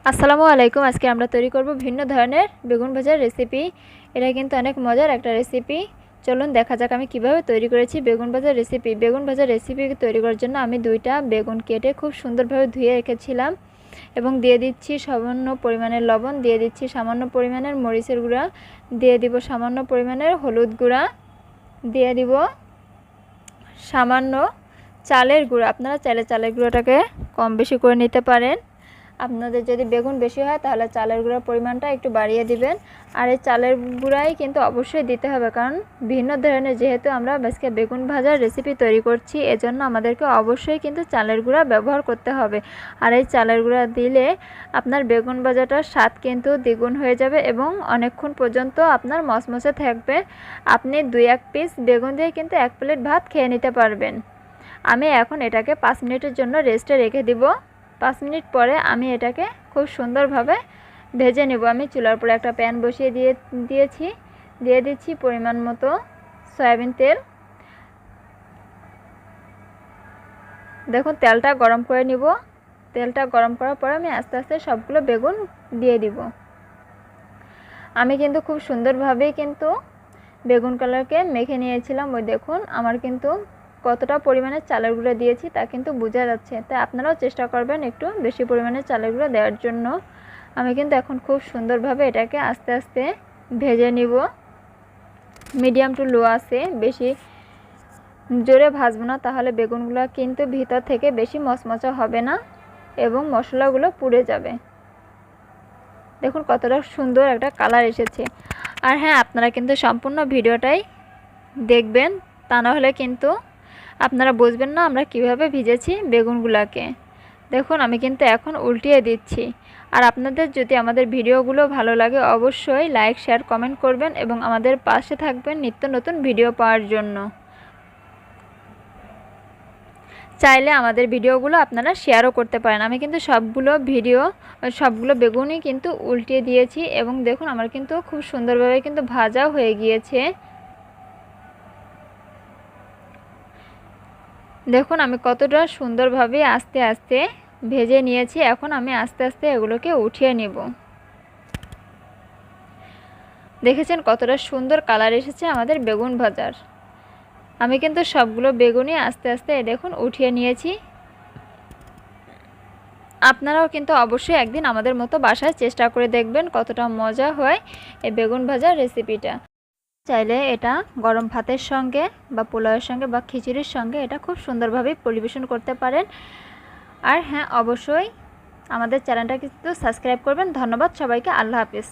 আসসালামু আলাইকুম। আজকে আমরা তৈরি করব ভিন্ন ধরনের বেগুন ভাজার রেসিপি। এটা কিন্তু অনেক মজার একটা রেসিপি। চলুন দেখা যাক আমি কিভাবে তৈরি করেছি বেগুন ভাজার রেসিপি। বেগুন ভাজার রেসিপি তৈরি করার জন্য আমি 2টা বেগুন কেটে খুব সুন্দরভাবে ধুয়ে রেখেছিলাম এবং দিয়ে দিচ্ছি সামান্য পরিমাণের লবণ, দিয়ে দিচ্ছি সামান্য পরিমাণের মরিচের গুঁড়া, দিয়ে দিব সামান্য পরিমাণের হলুদ গুঁড়া, দিয়ে দিব সামান্য চালের গুঁড়া। আপনারা চাইলে চালের গুঁড়োটাকে কম বেশি করে নিতে পারেন। আপনাদের যদি বেগুন বেশি হয় তাহলে চালের গুঁড়ার পরিমাণটা একটু বাড়িয়ে দিবেন। আর এই চালের গুঁড়াই কিন্তু অবশ্যই দিতে হবে, কারণ ভিন্ন ধরনের যেহেতু আমরা আজকে বেগুন ভাজার রেসিপি তৈরি করছি, এজন্য আমাদেরকে অবশ্যই কিন্তু চালের গুঁড়া ব্যবহার করতে হবে। আর এই চালের গুঁড়া দিলে আপনার বেগুন ভাজাটার স্বাদ কিন্তু দ্বিগুণ হয়ে যাবে এবং অনেকক্ষণ পর্যন্ত আপনার মচমচে থাকবে। আপনি 2-1 পিস বেগুন দিয়ে কিন্তু 1 প্লেট ভাত খেয়ে নিতে পারবেন। আমি এখন এটাকে 5 মিনিটের জন্য রেস্টে রেখে দিব। 5 মিনিট পরে আমি এটাকে খুব সুন্দরভাবে ভেজে নেব। আমি চুলার উপরে একটা প্যান বসিয়ে দিয়ে দিচ্ছি পরিমাণ মতো সয়াবিন তেল। দেখুন তেলটা গরম করে নিব। তেলটা গরম করার পরে আমি আস্তে আস্তে সবগুলো বেগুন দিয়ে দিব। আমি কিন্তু খুব সুন্দরভাবে কিন্তু বেগুন কালারকে মেখে নিয়েছিলাম। ওই দেখুন আমার কিন্তু কতটা পরিমাণে চালের গুঁড়ো দিয়েছি তা কিন্তু বোঝা যাচ্ছে। তাই আপনারাও চেষ্টা করবেন একটু বেশি পরিমাণে চালের গুঁড়ো দেওয়ার জন্য। আমি কিন্তু এখন খুব সুন্দরভাবে এটাকে আস্তে আস্তে ভেজে নিব। মিডিয়াম টু লো আছে, বেশি জোরে ভাজবো না, তাহলে বেগুনগুলো কিন্তু ভিতর থেকে বেশি মচমচা হবে না এবং মশলাগুলো পুড়ে যাবে। দেখুন কতটা সুন্দর একটা কালার এসেছে। আর হ্যাঁ, আপনারা কিন্তু সম্পূর্ণ ভিডিওটাই দেখবেন, তা না হলে কিন্তু আপনারা বুঝবেন না আমরা কিভাবে ভেজেছি বেগুনগুলোকে। দেখুন আমি কিন্তু এখন উল্টিয়ে দিচ্ছি। আর আপনাদের যদি আমাদের ভিডিওগুলো ভালো লাগে অবশ্যই লাইক, শেয়ার, কমেন্ট করবেন এবং আমাদের পাশে থাকবেন নিত্য নতুন ভিডিও পাওয়ার জন্য। চাইলে আমাদের ভিডিওগুলো আপনারা শেয়ারও করতে পারেন। আমি কিন্তু সবগুলো বেগুনই কিন্তু উল্টিয়ে দিয়েছি এবং দেখুন আমার কিন্তু খুব সুন্দরভাবে কিন্তু ভাজা হয়ে গিয়েছে। দেখুন আমি কতটা সুন্দরভাবে আস্তে আস্তে ভেজে নিয়েছি। এখন আমি আস্তে আস্তে এগুলোকে উঠিয়ে নেব। দেখেছেন কতটা সুন্দর কালার এসেছে আমাদের বেগুন ভাজার। আমি কিন্তু সবগুলো বেগুনই আস্তে আস্তে দেখুন উঠিয়ে নিয়েছি। আপনারাও কিন্তু অবশ্যই একদিন আমাদের মতো বাসায় চেষ্টা করে দেখবেন কতটা মজা হয় এই বেগুন ভাজার রেসিপিটা। চাইলে এটা গরম ভাতের সঙ্গে বা পোলাওয়ের সঙ্গে বা খিচুড়ির সঙ্গে এটা খুব সুন্দরভাবে পরিবেশন করতে পারেন। আর হ্যাঁ, অবশ্যই আমাদের চ্যানেলটা কিন্তু সাবস্ক্রাইব করবেন। ধন্যবাদ সবাইকে। আল্লাহ হাফেজ।